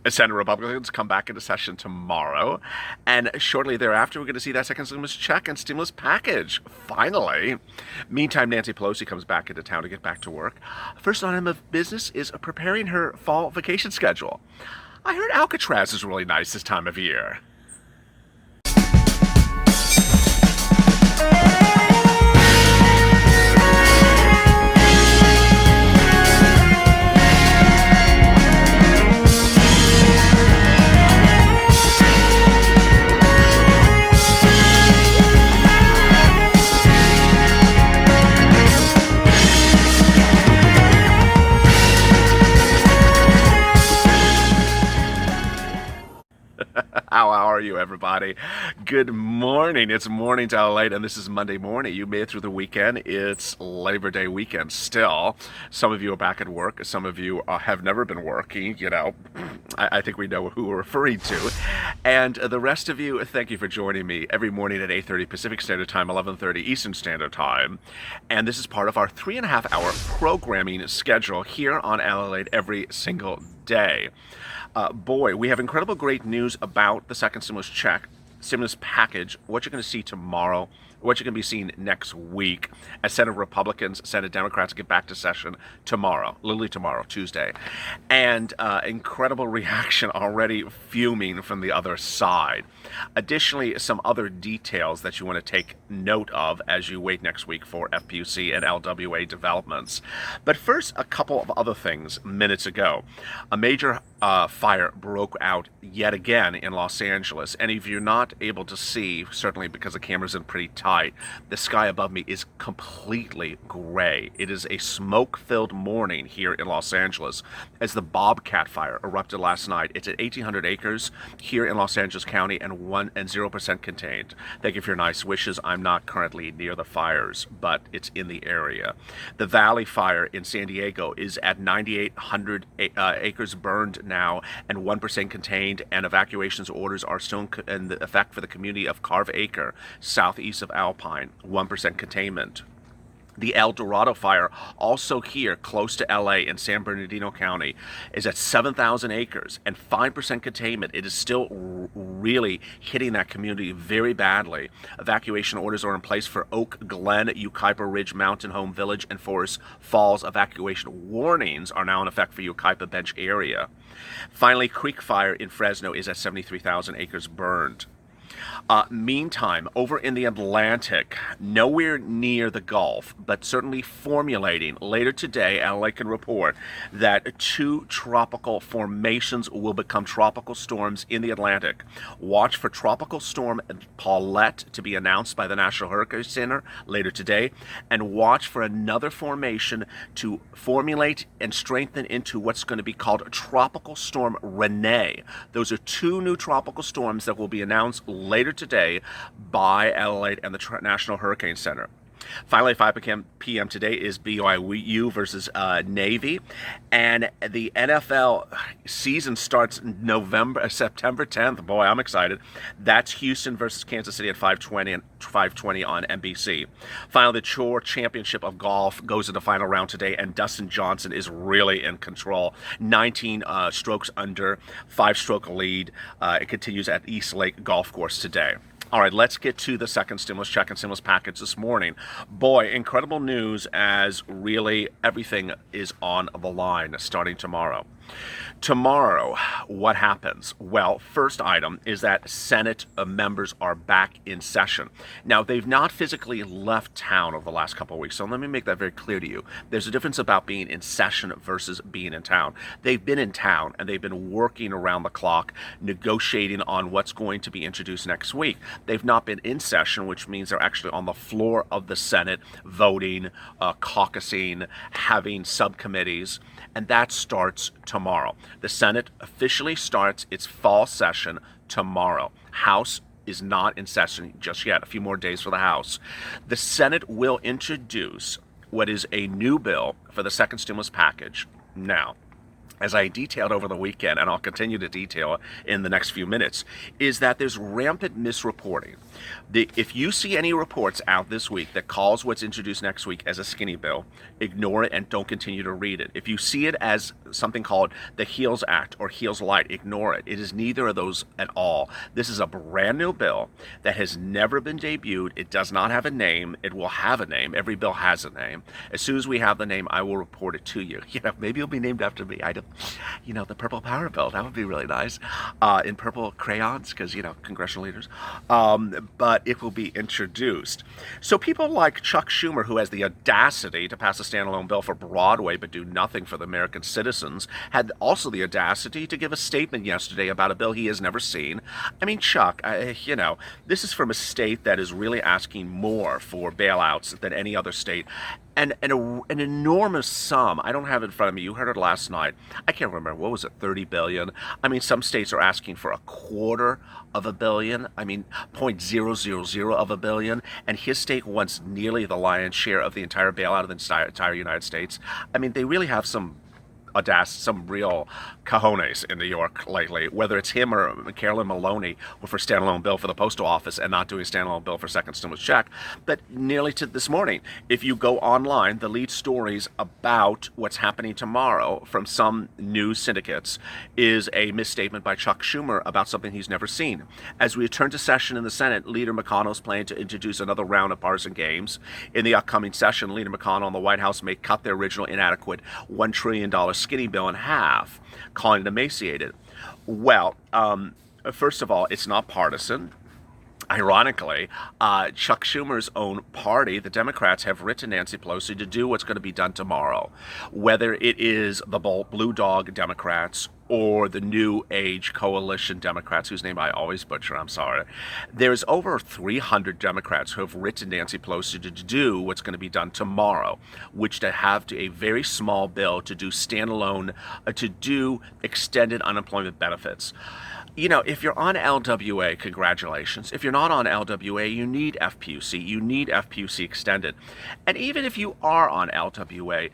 Senate Republicans come back into session tomorrow, and shortly thereafter, we're going to see that second stimulus check and stimulus package, finally. Meantime, Nancy Pelosi comes back into town to get back to work. First item of business is preparing her fall vacation schedule. I heard Alcatraz is really nice this time of year. How are you, everybody? Good morning. It's morning to LALATE, and this is Monday morning. You made it through the weekend. It's Labor Day weekend still. Some of you are back at work. Some of you have never been working. You know, I think we know who we're referring to. And the rest of you, thank you for joining me every morning at 8:30 Pacific Standard Time, 11:30 Eastern Standard Time. And this is part of our 3.5-hour programming schedule here on LALATE every single day. Boy, we have incredible great news about the second stimulus check, stimulus package, what you're going to see tomorrow, what you're going to be seeing next week as Senate Republicans, Senate Democrats get back to session tomorrow, literally tomorrow, Tuesday. And incredible reaction already fuming from the other side. Additionally, some other details that you want to take note of as you wait next week for FPUC and LWA developments. But first, a couple of other things minutes ago. A major fire broke out yet again in Los Angeles. And if you're not able to see, certainly because the camera's in pretty tight, the sky above me is completely gray. It is a smoke-filled morning here in Los Angeles as the Bobcat fire erupted last night. It's at 1,800 acres here in Los Angeles County and 0% contained. Thank you for your nice wishes. I'm not currently near the fires, but it's in the area. The Valley fire in San Diego is at 9,800 acres burned now and 1% contained, and evacuations orders are still in effect for the community of Carve Acre, southeast of Alpine, 1% containment. The El Dorado fire, also here close to LA in San Bernardino County, is at 7,000 acres and 5% containment. It is still really hitting that community very badly. Evacuation orders are in place for Oak Glen, Yucaipa Ridge, Mountain Home Village, and Forest Falls. Evacuation warnings are now in effect for Yucaipa Bench area. Finally, Creek fire in Fresno is at 73,000 acres burned. Meantime, over in the Atlantic, nowhere near the Gulf, but certainly formulating, later today, LA can report that 2 tropical formations will become tropical storms in the Atlantic. Watch for Tropical Storm Paulette to be announced by the National Hurricane Center later today, and watch for another formation to formulate and strengthen into what's going to be called Tropical Storm Renee. Those are 2 new tropical storms that will be announced later today by LALATE and the National Hurricane Center. Finally, 5 p.m. today is BYU versus Navy, and the NFL season starts September 10th. Boy, I'm excited. That's Houston versus Kansas City at 5:20 and 5:20 on NBC. Finally, the Chore Championship of Golf goes into final round today, and Dustin Johnson is really in control. 19 strokes under, 5-stroke lead. It continues at East Lake Golf Course today. All right, let's get to the second stimulus check and stimulus package this morning. Boy, incredible news as really everything is on the line starting tomorrow. Tomorrow, what happens? Well, first item is that Senate members are back in session. Now, they've not physically left town over the last couple of weeks, so let me make that very clear to you. There's a difference about being in session versus being in town. They've been in town, and they've been working around the clock, negotiating on what's going to be introduced next week. They've not been in session, which means they're actually on the floor of the Senate, voting, caucusing, having subcommittees, and that starts tomorrow. The Senate officially starts its fall session tomorrow. House is not in session just yet, a few more days for the House. The Senate will introduce what is a new bill for the second stimulus package. Now, as I detailed over the weekend, and I'll continue to detail in the next few minutes, is that there's rampant misreporting. If you see any reports out this week that calls what's introduced next week as a skinny bill, ignore it and don't continue to read it. If you see it as something called the HEALS Act or HEALS Light. Ignore it. It is neither of those at all. This is a brand new bill that has never been debuted. It does not have a name. It will have a name. Every bill has a name. As soon as we have the name, I will report it to you. Maybe it'll be named after me. I don't, the Purple Power Bill. That would be really nice. In purple crayons, because, congressional leaders. But it will be introduced. So people like Chuck Schumer, who has the audacity to pass a standalone bill for Broadway but do nothing for the American citizens, had also the audacity to give a statement yesterday about a bill he has never seen. I mean, Chuck, this is from a state that is really asking more for bailouts than any other state. And an enormous sum. I don't have it in front of me. You heard it last night. I can't remember. What was it? 30 billion. I mean, some states are asking for $250 million. I mean, 0.000 of a billion. And his state wants nearly the lion's share of the entire bailout of the entire United States. I mean, they really have some real cojones in New York lately, whether it's him or Carolyn Maloney for standalone bill for the postal office and not doing a standalone bill for second stimulus check. But nearly to this morning, if you go online, the lead stories about what's happening tomorrow from some news syndicates is a misstatement by Chuck Schumer about something he's never seen. As we return to session in the Senate, Leader McConnell's planning to introduce another round of partisan games. In the upcoming session, Leader McConnell and the White House may cut their original inadequate $1 trillion skinny bill in half, calling it emaciated. Well, first of all, it's not partisan. Ironically, Chuck Schumer's own party, the Democrats, have written Nancy Pelosi to do what's going to be done tomorrow, whether it is the Blue Dog Democrats or the New Age Coalition Democrats, whose name I always butcher, I'm sorry. There's over 300 Democrats who have written Nancy Pelosi to do what's going to be done tomorrow, which to have a very small bill to do standalone, to do extended unemployment benefits. If you're on LWA, congratulations. If you're not on LWA, you need FPUC. You need FPUC extended. And even if you are on LWA,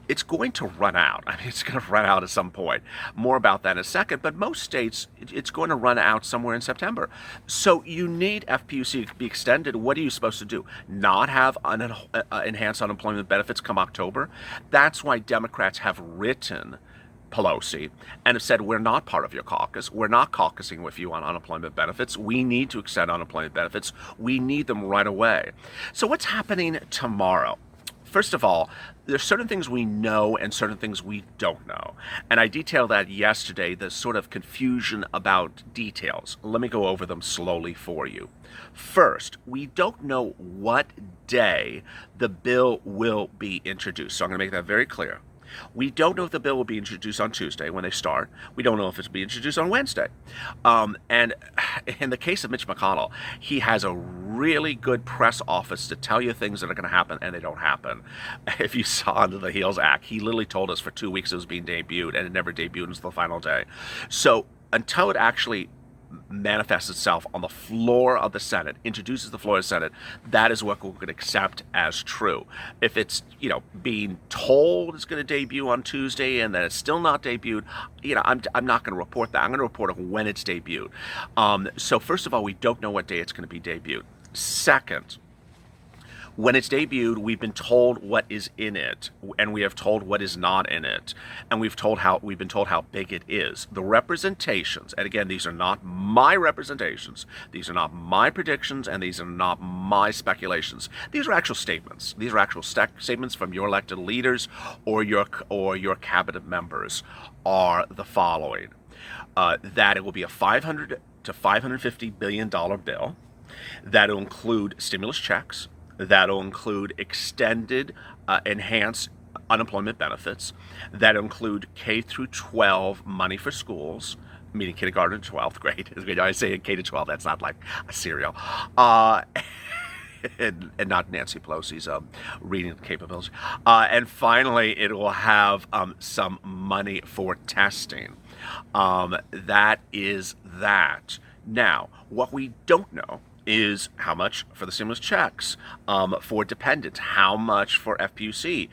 it's going to run out. I mean, it's going to run out at some point. More about that in a second. But most states, it's going to run out somewhere in September. So you need FPUC to be extended. What are you supposed to do? Not have enhanced unemployment benefits come October? That's why Democrats have written Pelosi and have said, we're not part of your caucus. We're not caucusing with you on unemployment benefits. We need to extend unemployment benefits. We need them right away. So what's happening tomorrow? First of all, there's certain things we know and certain things we don't know. And I detailed that yesterday, the sort of confusion about details. Let me go over them slowly for you. First, we don't know what day the bill will be introduced. So I'm going to make that very clear. We don't know if the bill will be introduced on Tuesday when they start. We don't know if it's be introduced on Wednesday. And in the case of Mitch McConnell, he has a really good press office to tell you things that are going to happen, and they don't happen. If you saw under the HEALS Act, he literally told us for 2 weeks it was being debuted, and it never debuted until the final day. So until it actually manifests itself on the floor of the Senate, introduces the floor of the Senate, that is what we could accept as true. If it's, being told it's going to debut on Tuesday and then it's still not debuted, I'm not going to report that. I'm going to report it when it's debuted. So first of all, we don't know what day it's going to be debuted. Second, when it's debuted, we've been told what is in it, and we have told what is not in it, and we've been told how big it is. The representations, and again, these are not my representations, these are not my predictions, and these are not my speculations. These are actual statements. These are actual statements from your elected leaders or your cabinet members. Are the following: that it will be a $500 to $550 billion bill. That will include stimulus checks. That'll include extended, enhanced unemployment benefits. That'll include K through 12 money for schools, meaning kindergarten to 12th grade. I say K to 12, that's not like a cereal. And not Nancy Pelosi's reading capability. And finally, it will have some money for testing. That is that. Now, what we don't know is how much for the stimulus checks, for dependents, how much for FPUC.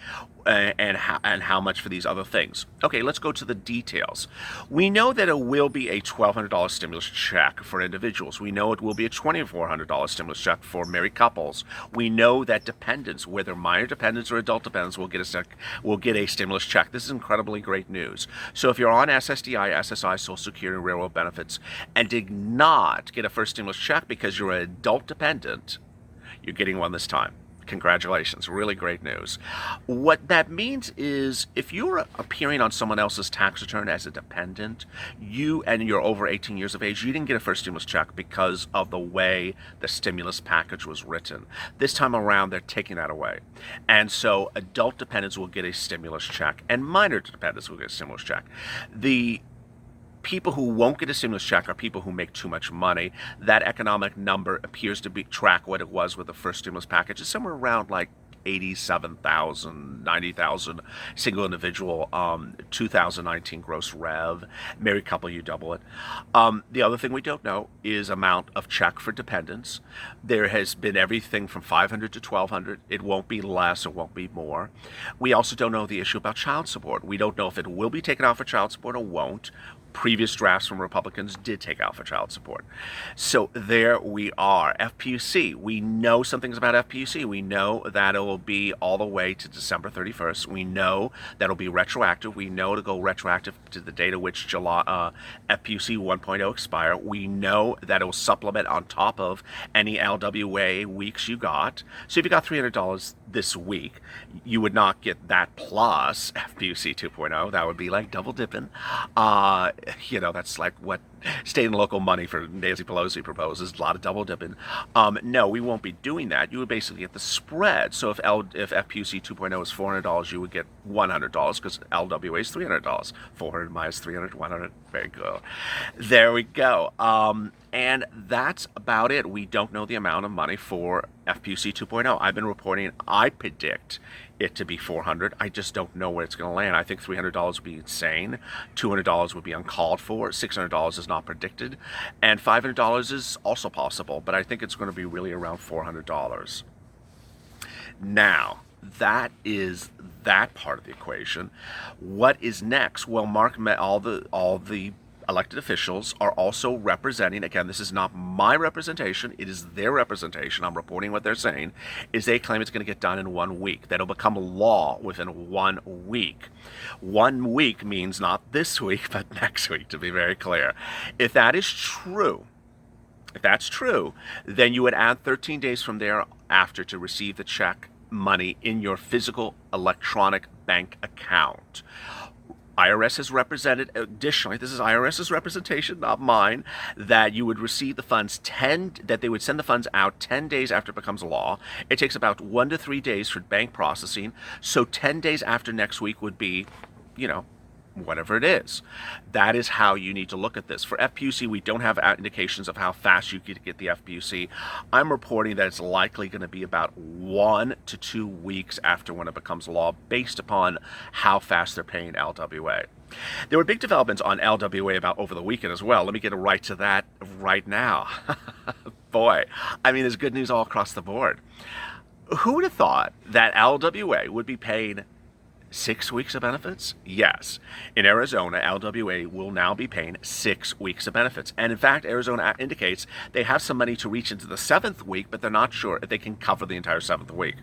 and how much for these other things. Okay, let's go to the details. We know that it will be a $1,200 stimulus check for individuals. We know it will be a $2,400 stimulus check for married couples. We know that dependents, whether minor dependents or adult dependents, will get a stimulus check. This is incredibly great news. So if you're on SSDI, SSI, Social Security, and Railroad benefits, and did not get a first stimulus check because you're an adult dependent, you're getting one this time. Congratulations, really great news. What that means is if you're appearing on someone else's tax return as a dependent, and you're over 18 years of age, you didn't get a first stimulus check because of the way the stimulus package was written. This time around, they're taking that away. And so adult dependents will get a stimulus check and minor dependents will get a stimulus check. The people who won't get a stimulus check are people who make too much money. That economic number appears to be track what it was with the first stimulus package. It's somewhere around like 87,000, 90,000 single individual, 2019 gross rev. Married couple, you double it. The other thing we don't know is amount of check for dependents. There has been everything from 500 to 1,200. It won't be less, it won't be more. We also don't know the issue about child support. We don't know if it will be taken out for child support or won't. Previous drafts from Republicans did take out for child support. So there we are. FPUC, we know some things about FPUC. We know that it will be all the way to December 31st. We know that it'll be retroactive. We know it'll go retroactive to the date at which FPUC 1.0 expire. We know that it will supplement on top of any LWA weeks you got. So if you got $300 this week, you would not get that plus FPUC 2.0. That would be like double dipping. That's like what state and local money for Nancy Pelosi proposes, a lot of double dipping. No, we won't be doing that. You would basically get the spread. So if FPUC 2.0 is $400, you would get $100 because LWA is $300. 400 minus 300, 100. Very good. There we go. And that's about it. We don't know the amount of money for FPUC 2.0. I've been reporting, I predict it to be $400. I just don't know where it's going to land. I think $300 would be insane. $200 would be uncalled for. $600 is not predicted. And $500 is also possible, but I think it's going to be really around $400. Now, that is that part of the equation. What is next? Well, Mark met all the elected officials are also representing, again, this is not my representation, it is their representation, I'm reporting what they're saying, is they claim it's going to get done in 1 week, that it'll become law within 1 week. 1 week means not this week, but next week, to be very clear. If that is true, if that's true, then you would add 13 days from there after to receive the check money in your physical electronic bank account. IRS has represented, additionally, this is IRS's representation, not mine, that you would receive the funds that they would send the funds out 10 days after it becomes law. It takes about 1 to 3 days for bank processing. So 10 days after next week would be, whatever it is. That is how you need to look at this. For FPUC, we don't have indications of how fast you could get the FPUC. I'm reporting that it's likely going to be about 1 to 2 weeks after when it becomes law, based upon how fast they're paying LWA. There were big developments on LWA about over the weekend as well. Let me get right to that right now. Boy, there's good news all across the board. Who would have thought that LWA would be paying 6 weeks of benefits? Yes. In Arizona, LWA will now be paying 6 weeks of benefits. And in fact, Arizona indicates they have some money to reach into the 7th week, but they're not sure if they can cover the entire 7th week.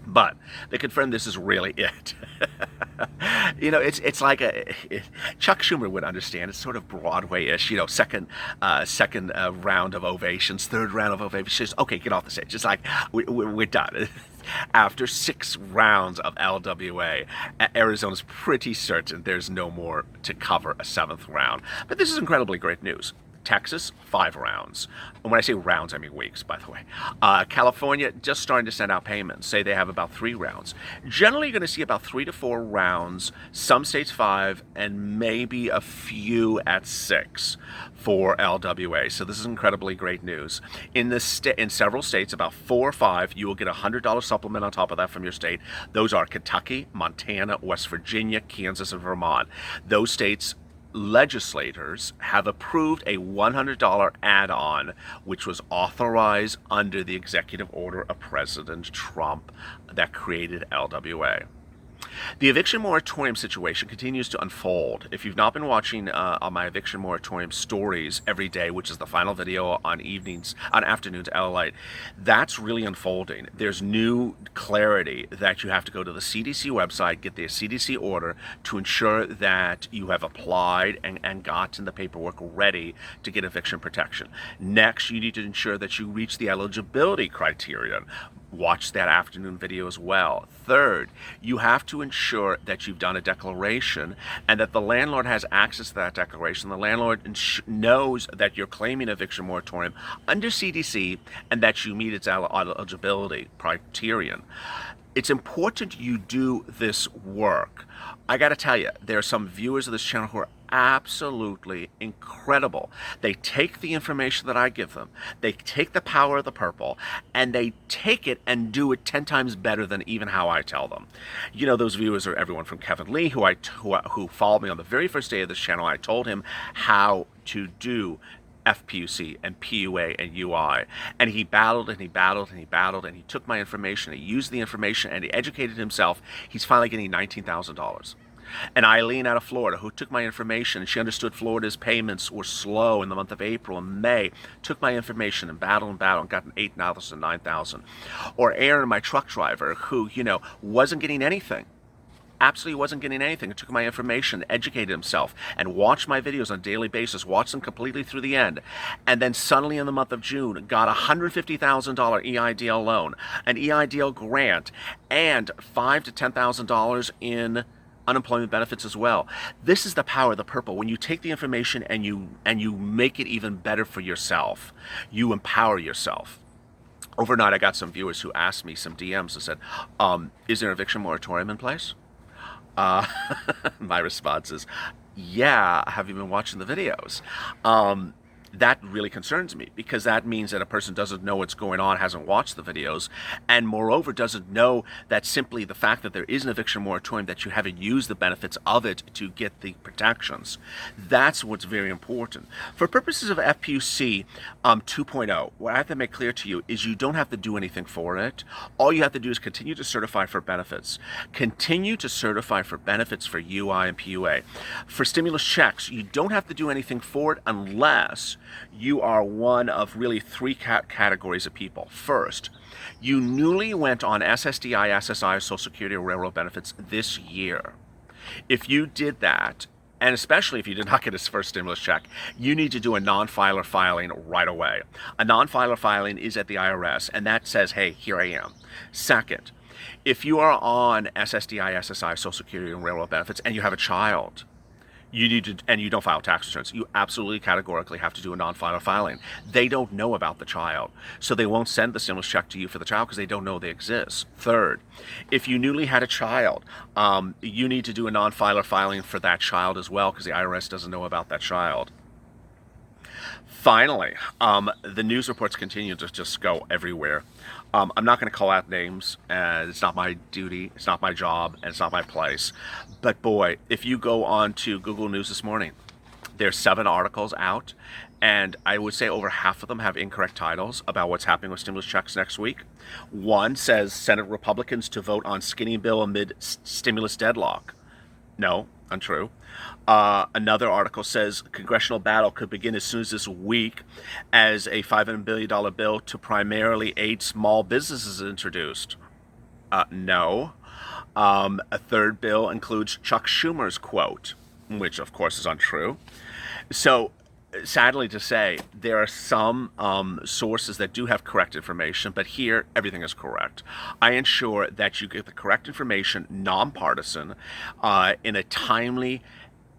But they confirmed this is really it. It's like Chuck Schumer would understand. It's sort of Broadway-ish. Second round of ovations, third round of ovations. Okay, get off the stage. It's like we're done. After 6 rounds of LWA, Arizona's pretty certain there's no more to cover a 7th round. But this is incredibly great news. Texas, 5 rounds. And when I say rounds, I mean weeks, by the way. California, just starting to send out payments. Say they have about 3 rounds. Generally, you're going to see about 3 to 4 rounds, some states 5, and maybe a few at 6 for LWA. So this is incredibly great news. In several states, about 4 or 5, you will get a $100 supplement on top of that from your state. Those are Kentucky, Montana, West Virginia, Kansas, and Vermont. Those states legislators have approved a $100 add-on, which was authorized under the executive order of President Trump that created LWA. The eviction moratorium situation continues to unfold. If you've not been watching on my eviction moratorium stories every day, which is the final video on afternoons at LALATE, that's really unfolding. There's new clarity that you have to go to the CDC website, get the CDC order to ensure that you have applied and gotten the paperwork ready to get eviction protection. Next, you need to ensure that you reach the eligibility criterion. Watch that afternoon video as well. Third, you have to ensure that you've done a declaration and that the landlord has access to that declaration. The landlord knows that you're claiming eviction moratorium under CDC and that you meet its eligibility criterion. It's important you do this work. I got to tell you, there are some viewers of this channel who are absolutely incredible. They take the information that I give them, they take the power of the purple, and they take it and do it 10 times better than even how I tell them. You know, those viewers are everyone from Kevin Lee, who followed me on the very first day of this channel. I told him how to do FPUC and PUA and UI, and he battled and he battled and he battled, and he took my information, he used the information, and he educated himself. He's finally getting $19,000. And Eileen out of Florida, who took my information, and she understood Florida's payments were slow in the month of April and May, took my information and battled and got an $8,000, $9,000. Or Aaron, my truck driver, who, wasn't getting anything. Absolutely wasn't getting anything. He took my information, educated himself, and watched my videos on a daily basis, watched them completely through the end, and then suddenly in the month of June got a $150,000 EIDL loan, an EIDL grant, and $5,000 to $10,000 in unemployment benefits as well. This is the power of the purple. When you take the information and you make it even better for yourself, you empower yourself. Overnight, I got some viewers who asked me, some DMs, and said, is there an eviction moratorium in place? My response is, yeah, have you been watching the videos? That really concerns me, because that means that a person doesn't know what's going on, hasn't watched the videos, and moreover doesn't know that simply the fact that there is an eviction moratorium, that you haven't used the benefits of it to get the protections. That's what's very important. For purposes of FPUC 2.0, what I have to make clear to you is you don't have to do anything for it. All you have to do is continue to certify for benefits. Continue to certify for benefits for UI and PUA. For stimulus checks, you don't have to do anything for it unless you are one of really three categories of people. First, you newly went on SSDI, SSI, Social Security, or Railroad benefits this year. If you did that, and especially if you did not get his first stimulus check, you need to do a non-filer filing right away. A non-filer filing is at the IRS, and that says, hey, here I am. Second, if you are on SSDI, SSI, Social Security, and Railroad benefits, and you have a child, you need to, and you don't file tax returns, you absolutely categorically have to do a non-filer filing. They don't know about the child, so they won't send the stimulus check to you for the child because they don't know they exist. Third, if you newly had a child, you need to do a non-filer filing for that child as well, because the IRS doesn't know about that child. Finally, the news reports continue to just go everywhere. I'm not going to call out names, and it's not my duty, it's not my job, and it's not my place. But boy, if you go on to Google News this morning, there's 7 articles out, and I would say over half of them have incorrect titles about what's happening with stimulus checks next week. One says Senate Republicans to vote on skinny bill amid stimulus deadlock. No, untrue. Another article says congressional battle could begin as soon as this week as a $500 billion bill to primarily aid small businesses is introduced. No. A third bill includes Chuck Schumer's quote, which of course is untrue. So sadly to say, there are some sources that do have correct information, but here everything is correct. I ensure that you get the correct information, nonpartisan, in a timely,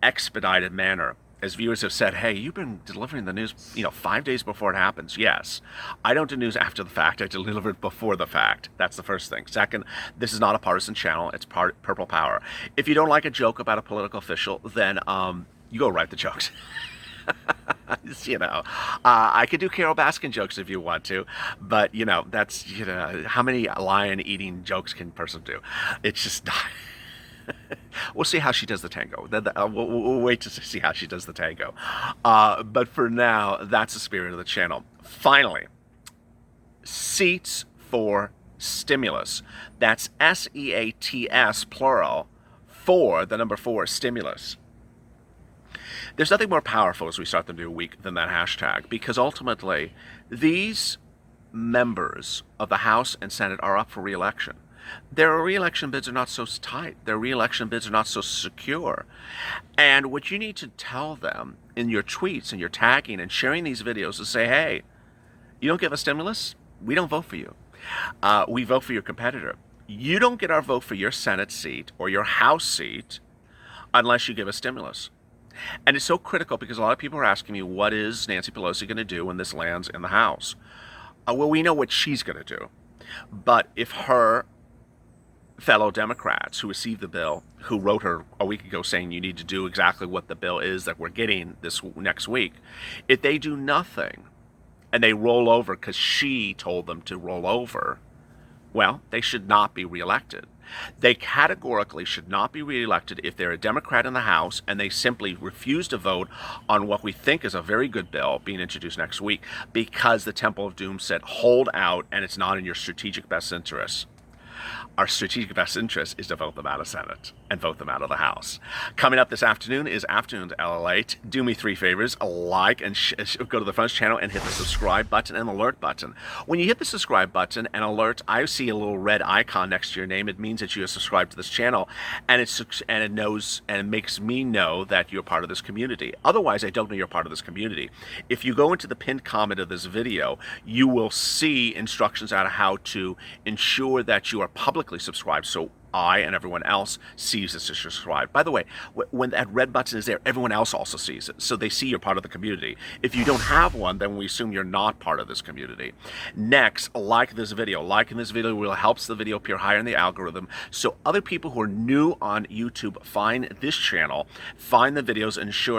expedited manner. As viewers have said, hey, you've been delivering the news 5 days before it happens. Yes, I don't do news after the fact, I deliver it before the fact. That's the first thing. Second, this is not a partisan channel, it's purple power. If you don't like a joke about a political official, then you go write the jokes. I could do Carol Baskin jokes if you want to, but that's how many lion eating jokes can a person do? It's just not. We'll see how she does the tango. We'll wait to see how she does the tango. But for now, that's the spirit of the channel. Finally, seats for stimulus. That's SEATS plural for the number 4 stimulus. There's nothing more powerful as we start the new week than that hashtag, because ultimately these members of the House and Senate are up for re-election. Their re-election bids are not so tight. Their re-election bids are not so secure. And what you need to tell them in your tweets and your tagging and sharing these videos is say, hey, you don't give us stimulus, we don't vote for you. We vote for your competitor. You don't get our vote for your Senate seat or your House seat unless you give us stimulus. And it's so critical because a lot of people are asking me, what is Nancy Pelosi going to do when this lands in the House? Well, we know what she's going to do. But if her fellow Democrats who received the bill, who wrote her a week ago saying you need to do exactly what the bill is that we're getting this next week, if they do nothing and they roll over because she told them to roll over, well, they should not be reelected. They categorically should not be reelected if they're a Democrat in the House and they simply refuse to vote on what we think is a very good bill being introduced next week because the Temple of Doom said hold out and it's not in your strategic best interest. Our strategic best interest is to vote them out of Senate and vote them out of the House. Coming up this afternoon is Afternoons LALATE. Do me 3 favors, like and go to the front channel and hit the subscribe button and alert button. When you hit the subscribe button and alert, I see a little red icon next to your name. It means that you are subscribed to this channel, and it knows and it makes me know that you're part of this community. Otherwise, I don't know you're part of this community. If you go into the pinned comment of this video, you will see instructions on how to ensure that you are publicly subscribed, so I and everyone else sees this as subscribed. By the way, when that red button is there, everyone else also sees it, so they see you're part of the community. If you don't have one, then we assume you're not part of this community. Next, like this video. Liking this video will helps the video appear higher in the algorithm, so other people who are new on YouTube find this channel, find the videos,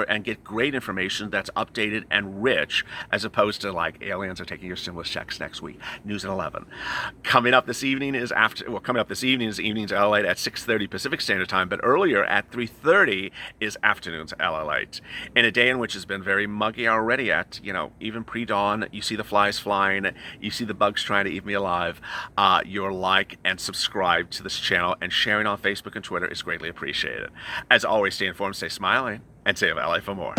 and get great information that's updated and rich, as opposed to like aliens are taking your stimulus checks next week. News at 11. Coming up this evening is Evenings LALATE at 6:30 Pacific Standard Time, but earlier at 3:30 is Afternoons LALATE. In a day in which has been very muggy already at, even pre-dawn, you see the flies flying, you see the bugs trying to eat me alive. Your like and subscribe to this channel and sharing on Facebook and Twitter is greatly appreciated. As always, stay informed, stay smiling, and stay of LA for more.